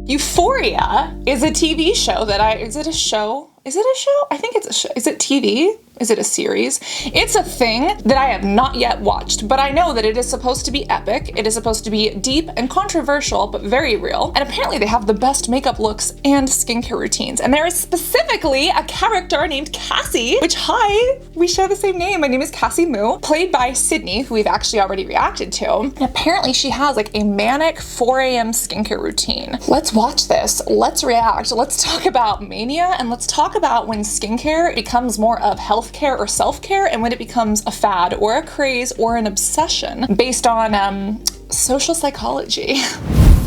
Euphoria is a TV show that is it a show? Is it a show? I think it's a show. Is it TV? Is it a series? It's a thing that I have not yet watched, but I know that it is supposed to be epic. It is supposed to be deep and controversial, but very real. And apparently they have the best makeup looks and skincare routines. And there is specifically a character named Cassie, which, hi, we share the same name. My name is Cassie Moo, played by Sydney, who we've actually already reacted to. And apparently she has like a manic 4 a.m. skincare routine. Let's watch this. Let's react. Let's talk about Mania, and let's talk about when skincare becomes more of healthcare or self-care, and when it becomes a fad or a craze or an obsession based on social psychology.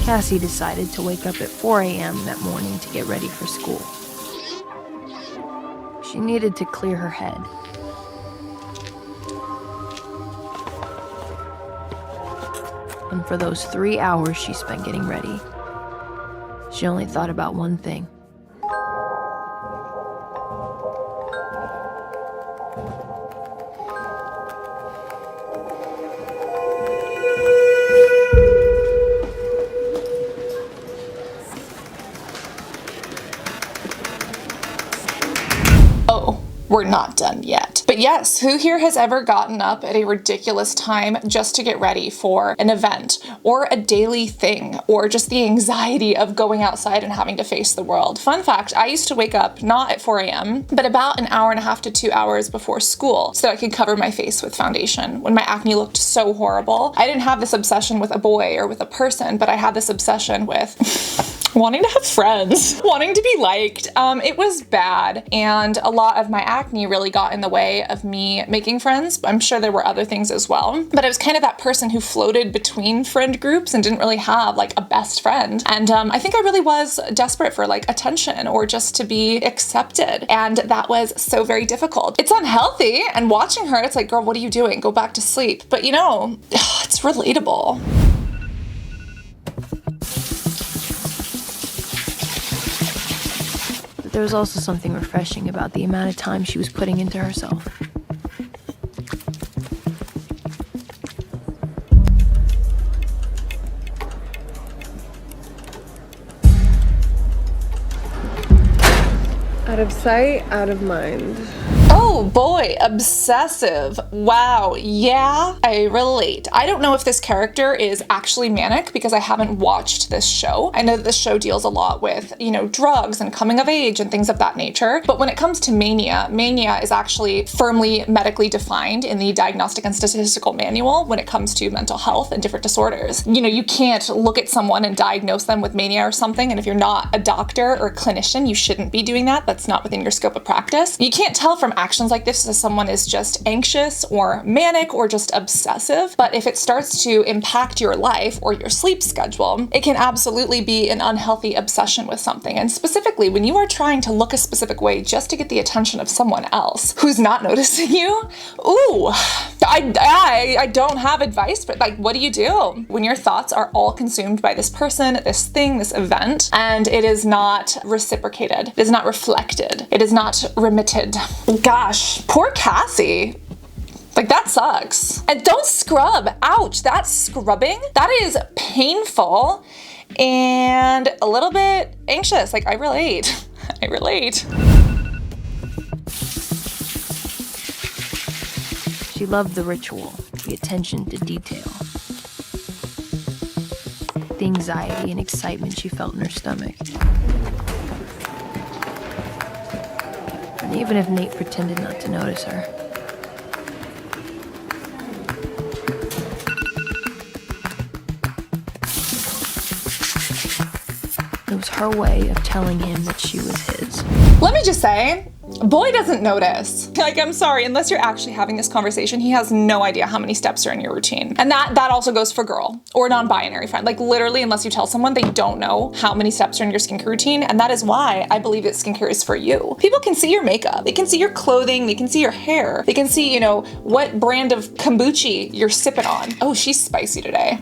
Cassie decided to wake up at 4 a.m. that morning to get ready for school. She needed to clear her head. And for those 3 hours she spent getting ready, she only thought about one thing. Oh, we're not done yet. But yes, who here has ever gotten up at a ridiculous time just to get ready for an event or a daily thing, or just the anxiety of going outside and having to face the world? Fun fact, I used to wake up not at 4 a.m., but about an hour and a half to 2 hours before school so I could cover my face with foundation when my acne looked so horrible. I didn't have this obsession with a boy or with a person, but I had this obsession with wanting to have friends, wanting to be liked. It was bad, and a lot of my acne really got in the way of me making friends. I'm sure there were other things as well, but I was kind of that person who floated between friend groups and didn't really have like a best friend. And I think I really was desperate for like attention or just to be accepted, and that was so very difficult. It's unhealthy, and watching her, it's like, girl, what are you doing? Go back to sleep. But you know, it's relatable. There was also something refreshing about the amount of time she was putting into herself. Out of sight, out of mind. Oh boy, obsessive. Wow, yeah, I relate. I don't know if this character is actually manic because I haven't watched this show. I know that this show deals a lot with, you know, drugs and coming of age and things of that nature. But when it comes to mania, mania is actually firmly medically defined in the Diagnostic and Statistical Manual when it comes to mental health and different disorders. You know, you can't look at someone and diagnose them with mania or something, and if you're not a doctor or a clinician, you shouldn't be doing that. That's not within your scope of practice. You can't tell from actions like this if someone is just anxious or manic or just obsessive, but if it starts to impact your life or your sleep schedule, it can absolutely be an unhealthy obsession with something. And specifically, when you are trying to look a specific way just to get the attention of someone else who's not noticing you, ooh, I don't have advice for, like, what do you do when your thoughts are all consumed by this person, this thing, this event, and it is not reciprocated, it is not reflected, it is not remitted? Gosh, poor Cassie. Like, that sucks. And don't scrub. Ouch, that's scrubbing. That is painful and a little bit anxious. Like, I relate. I relate. She loved the ritual, the attention to detail, the anxiety and excitement she felt in her stomach. And even if Nate pretended not to notice her, it was her way of telling him that she was his. Let me just say, boy doesn't notice. Like, I'm sorry, unless you're actually having this conversation, he has no idea how many steps are in your routine. And that also goes for girl or non-binary friend. Like, literally, unless you tell someone, they don't know how many steps are in your skincare routine. And that is why I believe that skincare is for you. People can see your makeup, they can see your clothing, they can see your hair, they can see, you know, what brand of kombucha you're sipping on. Oh, she's spicy today.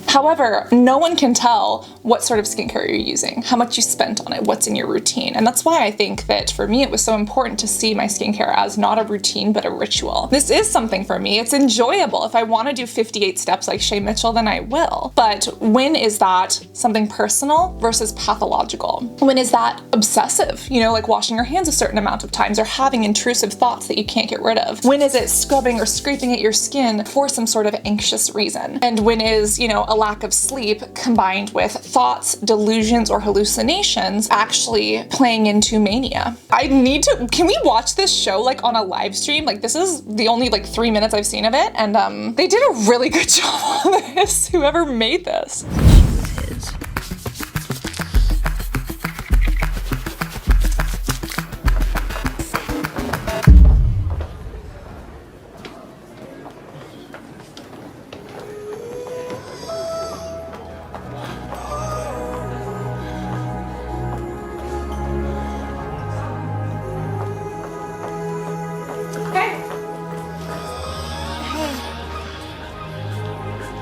However, no one can tell what sort of skincare you're using, how much you spent on it, what's in your routine. And that's why I think that for me, it was so important to see my skincare as not a routine, but a ritual. This is something for me. It's enjoyable. If I want to do 58 steps like Shay Mitchell, then I will. But when is that something personal versus pathological? When is that obsessive? You know, like washing your hands a certain amount of times or having intrusive thoughts that you can't get rid of? When is it scrubbing or scraping at your skin for some sort of anxious reason? And when is, you know, a lack of sleep combined with thoughts, delusions, or hallucinations actually playing into mania? Can we watch this show like on a live stream? Like this is the only like 3 minutes I've seen of it, and they did a really good job on this, whoever made this.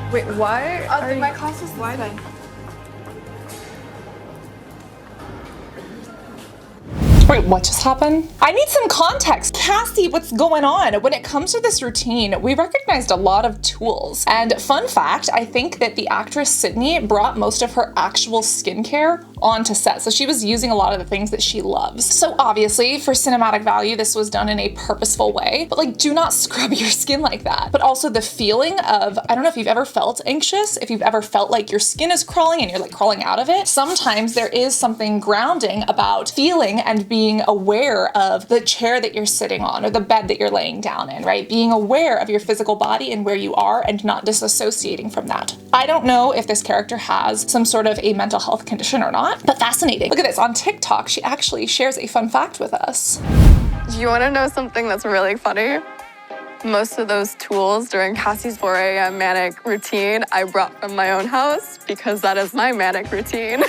Wait, why are My class is why then? Wait, what just happened? I need some context. Cassie, what's going on? When it comes to this routine, we recognized a lot of tools. And fun fact, I think that the actress Sydney brought most of her actual skincare onto set. So she was using a lot of the things that she loves. So obviously, for cinematic value, this was done in a purposeful way, but like do not scrub your skin like that. But also the feeling of, I don't know if you've ever felt anxious, if you've ever felt like your skin is crawling and you're like crawling out of it. Sometimes there is something grounding about feeling and being aware of the chair that you're sitting on or the bed that you're laying down in, right? Being aware of your physical body and where you are and not disassociating from that. I don't know if this character has some sort of a mental health condition or not, but fascinating. Look at this, on TikTok, she actually shares a fun fact with us. Do you want to know something that's really funny? Most of those tools during Cassie's 4 a.m. manic routine I brought from my own house because that is my manic routine.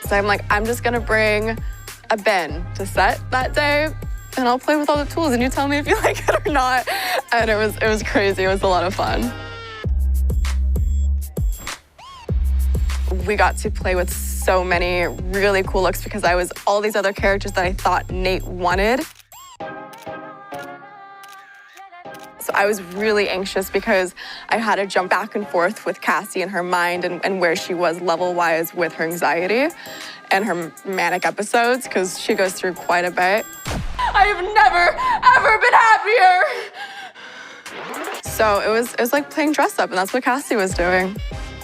So I'm like, I'm just gonna bring a bin to set that day and I'll play with all the tools and you tell me if you like it or not. And it was crazy, it was a lot of fun. We got to play with so many really cool looks because I was all these other characters that I thought Nate wanted. So I was really anxious because I had to jump back and forth with Cassie and her mind and where she was level-wise with her anxiety and her manic episodes because she goes through quite a bit. I have never, ever been happier. So it was like playing dress up and that's what Cassie was doing.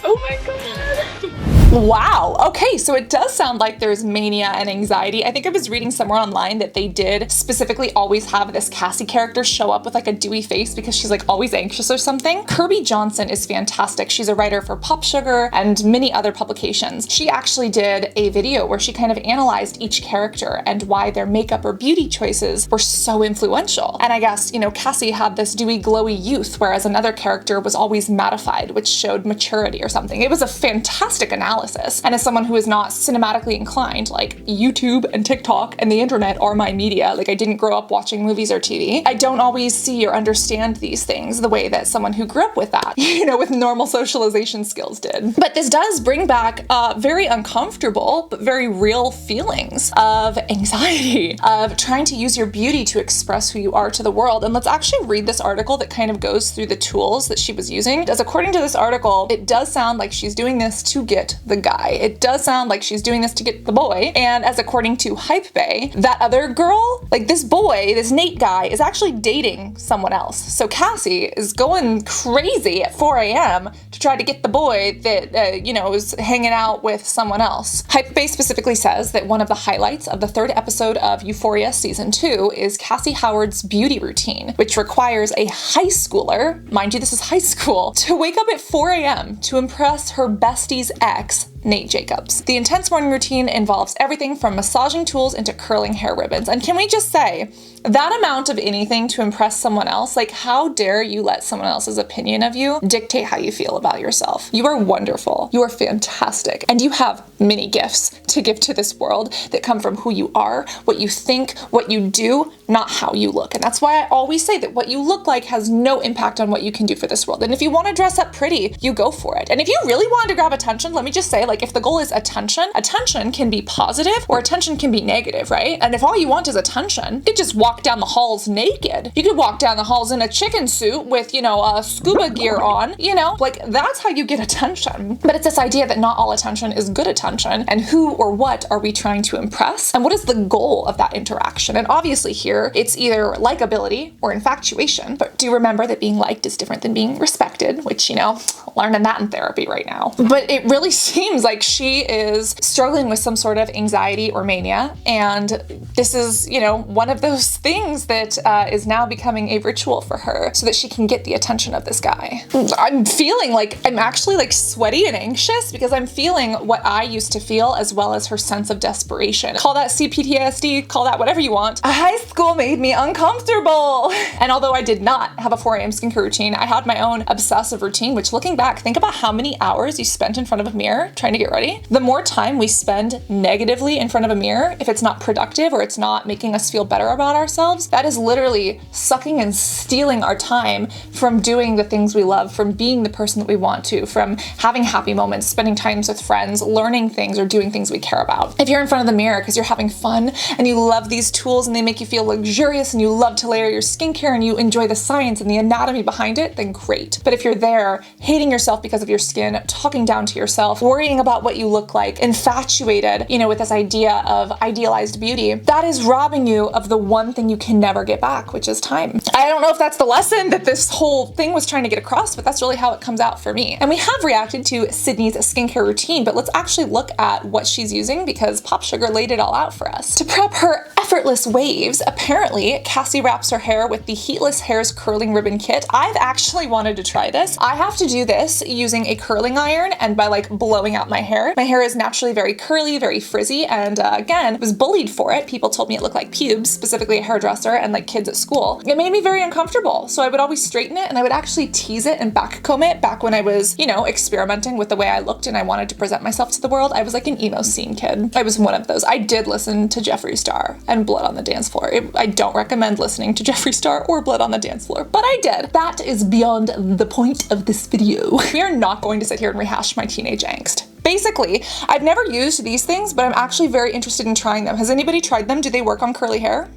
Oh my God. Wow. Okay, so it does sound like there's mania and anxiety. I think I was reading somewhere online that they did specifically always have this Cassie character show up with like a dewy face because she's like always anxious or something. Kirby Johnson is fantastic. She's a writer for Pop Sugar and many other publications. She actually did a video where she kind of analyzed each character and why their makeup or beauty choices were so influential. And I guess, you know, Cassie had this dewy, glowy youth, whereas another character was always mattified, which showed maturity or something. It was a fantastic analysis. And as someone who is not cinematically inclined, like YouTube and TikTok and the internet are my media, like I didn't grow up watching movies or TV, I don't always see or understand these things the way that someone who grew up with that, you know, with normal socialization skills did. But this does bring back very uncomfortable, but very real feelings of anxiety, of trying to use your beauty to express who you are to the world. And let's actually read this article that kind of goes through the tools that she was using. As according to this article, it does sound like she's doing this to get the guy. It does sound like she's doing this to get the boy. And as according to Hype Bae, that other girl, like this boy, this Nate guy, is actually dating someone else. So Cassie is going crazy at 4 a.m. to try to get the boy that, you know, is hanging out with someone else. Hype Bae specifically says that one of the highlights of the 3rd episode of Euphoria Season 2 is Cassie Howard's beauty routine, which requires a high schooler, mind you, this is high school, to wake up at 4 a.m. to impress her bestie's ex, Nate Jacobs. The intense morning routine involves everything from massaging tools into curling hair ribbons. And can we just say, that amount of anything to impress someone else, like how dare you let someone else's opinion of you dictate how you feel about yourself? You are wonderful, you are fantastic, and you have many gifts to give to this world that come from who you are, what you think, what you do, not how you look. And that's why I always say that what you look like has no impact on what you can do for this world. And if you want to dress up pretty, you go for it. And if you really wanted to grab attention, let me just say, like, if the goal is attention, attention can be positive or attention can be negative, right? And if all you want is attention, you could just walk down the halls naked. You could walk down the halls in a chicken suit with, you know, scuba gear on, you know, like that's how you get attention. But it's this idea that not all attention is good attention, and who or what are we trying to impress? And what is the goal of that interaction? And obviously here, it's either likability or infatuation. But do remember that being liked is different than being respected, which, you know, learning that in therapy right now. But it really seems like she is struggling with some sort of anxiety or mania. And this is, you know, one of those things that is now becoming a ritual for her so that she can get the attention of this guy. I'm feeling like I'm actually like sweaty and anxious because I'm feeling what I used to feel, as well as her sense of desperation. Call that CPTSD, call that whatever you want. High school made me uncomfortable. And although I did not have a 4 a.m. skincare routine, I had my own obsessive routine, which looking back, think about how many hours you spent in front of a mirror trying to get ready. The more time we spend negatively in front of a mirror, if it's not productive or it's not making us feel better about ourselves, that is literally sucking and stealing our time from doing the things we love, from being the person that we want to, from having happy moments, spending times with friends, learning things, or doing things we care about. If you're in front of the mirror because you're having fun and you love these tools and they make you feel luxurious and you love to layer your skincare and you enjoy the science and the anatomy behind it, then great. But if you're there hating yourself because of your skin, talking down to yourself, worrying about what you look like, infatuated, you know, with this idea of idealized beauty, that is robbing you of the one thing you can never get back, which is time. I don't know if that's the lesson that this whole thing was trying to get across, but that's really how it comes out for me. And we have reacted to Sydney's skincare routine, but let's actually look at what she's using because Pop Sugar laid it all out for us. To prep her effortless waves, apparently Cassie wraps her hair with the Heatless Hairs Curling Ribbon Kit. I've actually wanted to try this. I have to do this using a curling iron and by like blowing out my hair. My hair is naturally very curly, very frizzy, and again, was bullied for it. People told me it looked like pubes, specifically a hairdresser and like kids at school. It made me very uncomfortable. So I would always straighten it and I would actually tease it and back comb it back when I was, you know, experimenting with the way I looked and I wanted to present myself to the world. I was like an emo scene kid. I was one of those. I did listen to Jeffree Star and Blood on the Dance Floor. I don't recommend listening to Jeffree Star or Blood on the Dance Floor, but I did. That is beyond the point of this video. We are not going to sit here and rehash my teenage angst. Basically, I've never used these things, but I'm actually very interested in trying them. Has anybody tried them? Do they work on curly hair?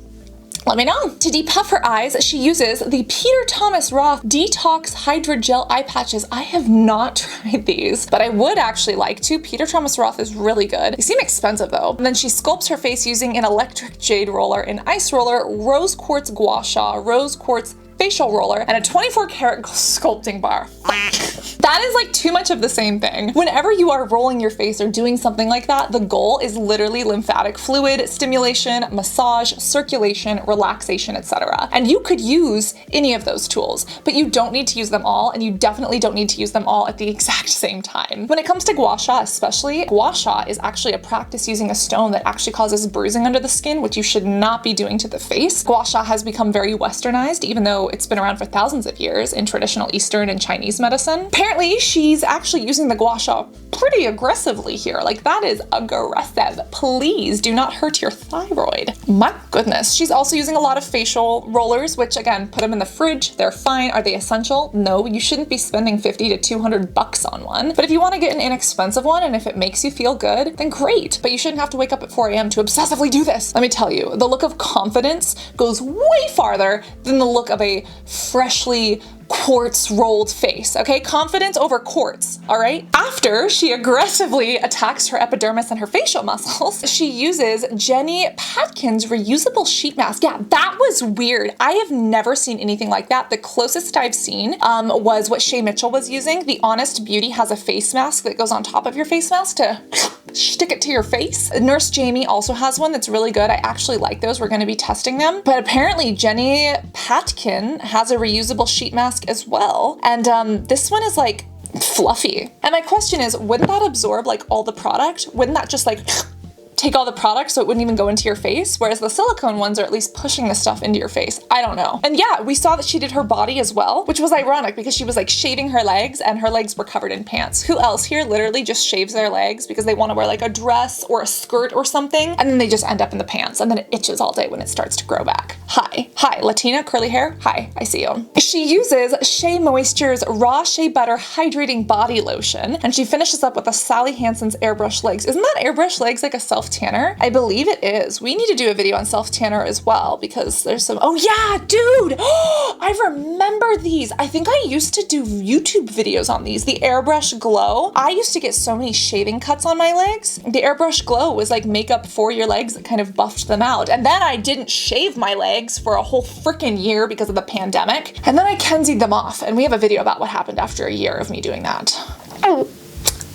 Let me know. To depuff her eyes, she uses the Peter Thomas Roth Detox Hydrogel Eye Patches. I have not tried these, but I would actually like to. Peter Thomas Roth is really good. They seem expensive though. And then she sculpts her face using an electric jade roller, an ice roller, rose quartz gua sha, rose quartz facial roller, and a 24 karat sculpting bar. That is like too much of the same thing. Whenever you are rolling your face or doing something like that, the goal is literally lymphatic fluid stimulation, massage, circulation, relaxation, etc. And you could use any of those tools, but you don't need to use them all, and you definitely don't need to use them all at the exact same time. When it comes to gua sha especially, gua sha is actually a practice using a stone that actually causes bruising under the skin, which you should not be doing to the face. Gua sha has become very westernized, even though it's been around for thousands of years in traditional Eastern and Chinese medicine. Apparently, she's actually using the gua sha pretty aggressively here. Like, that is aggressive. Please do not hurt your thyroid. My goodness. She's also using a lot of facial rollers, which again, put them in the fridge. They're fine. Are they essential? No, you shouldn't be spending 50 to 200 bucks on one. But if you want to get an inexpensive one and if it makes you feel good, then great. But you shouldn't have to wake up at 4 a.m. to obsessively do this. Let me tell you, the look of confidence goes way farther than the look of a freshly quartz rolled face, okay? Confidence over quartz, all right? After she aggressively attacks her epidermis and her facial muscles, she uses Jenny Patkin's reusable sheet mask. Yeah, that was weird. I have never seen anything like that. The closest I've seen was what Shay Mitchell was using. The Honest Beauty has a face mask that goes on top of your face mask to stick it to your face. Nurse Jamie also has one that's really good. I actually like those. We're going to be testing them. But apparently Jenny Patkin has a reusable sheet mask as well. And this one is like fluffy. And my question is, wouldn't that absorb like all the product? Wouldn't that just like take all the product so it wouldn't even go into your face? Whereas the silicone ones are at least pushing the stuff into your face. I don't know. And yeah, we saw that she did her body as well, which was ironic because she was like shaving her legs and her legs were covered in pants. Who else here literally just shaves their legs because they want to wear like a dress or a skirt or something, and then they just end up in the pants and then it itches all day when it starts to grow back. Hi, Latina, curly hair. Hi, I see you. She uses Shea Moisture's Raw Shea Butter Hydrating Body Lotion, and she finishes up with a Sally Hansen's Airbrush Legs. Isn't that Airbrush Legs like a self-tanner? I believe it is. We need to do a video on self-tanner as well because there's some, oh yeah, dude, I remember these. I think I used to do YouTube videos on these. The Airbrush Glow. I used to get so many shaving cuts on my legs. The Airbrush Glow was like makeup for your legs that kind of buffed them out. And then I didn't shave my legs for a whole freaking year because of the pandemic. And then I Kenzied them off, and we have a video about what happened after a year of me doing that.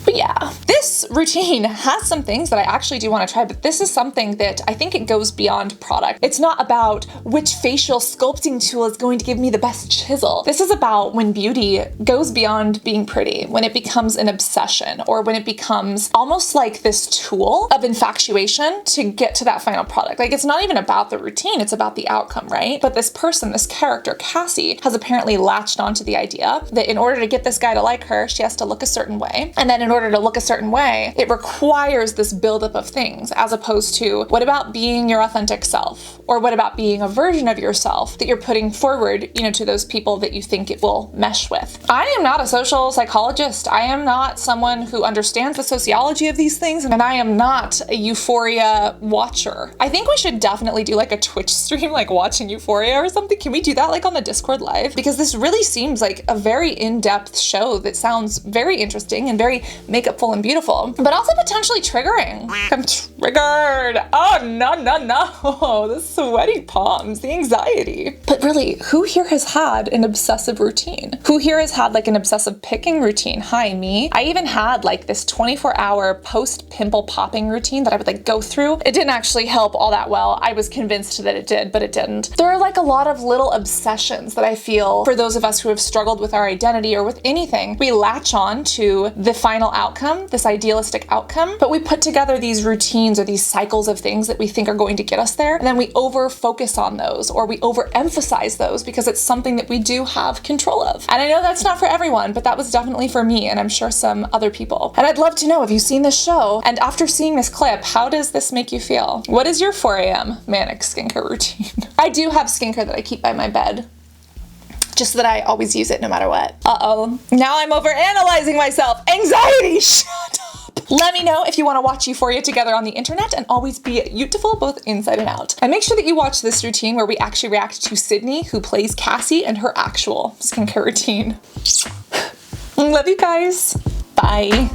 But yeah, this routine has some things that I actually do want to try, but this is something that I think it goes beyond product. It's not about which facial sculpting tool is going to give me the best chisel. This is about when beauty goes beyond being pretty, when it becomes an obsession, or when it becomes almost like this tool of infatuation to get to that final product. Like, it's not even about the routine, it's about the outcome, right? But this person, this character, Cassie, has apparently latched onto the idea that in order to get this guy to like her, she has to look a certain way. And then in order to look a certain way, it requires this buildup of things, as opposed to what about being your authentic self? Or what about being a version of yourself that you're putting forward, you know, to those people that you think it will mesh with? I am not a social psychologist. I am not someone who understands the sociology of these things, and I am not a Euphoria watcher. I think we should definitely do like a Twitch stream, like watching Euphoria or something. Can we do that like on the Discord live? Because this really seems like a very in-depth show that sounds very interesting and very makeupful and beautiful, but also potentially triggering. I'm triggered. Oh, no. The sweaty palms, the anxiety. But really, who here has had an obsessive routine? Who here has had like an obsessive picking routine? Hi, me. I even had like this 24-hour post-pimple popping routine that I would like go through. It didn't actually help all that well. I was convinced that it did, but it didn't. There are like a lot of little obsessions that I feel for those of us who have struggled with our identity or with anything. We latch on to the final outcome, this idealistic outcome, but we put together these routines or these cycles of things that we think are going to get us there, and then we over focus on those, or we overemphasize those because it's something that we do have control of. And I know that's not for everyone, but that was definitely for me, and I'm sure some other people. And I'd love to know, have you seen this show? And after seeing this clip, how does this make you feel? What is your 4 a.m. manic skincare routine? I do have skincare that I keep by my bed, just that I always use it no matter what. Uh-oh. Now I'm overanalyzing myself. Anxiety! Shut up! Let me know if you want to watch Euphoria together on the internet, and always be beautiful both inside and out. And make sure that you watch this routine where we actually react to Sydney, who plays Cassie, and her actual skincare routine. Love you guys. Bye.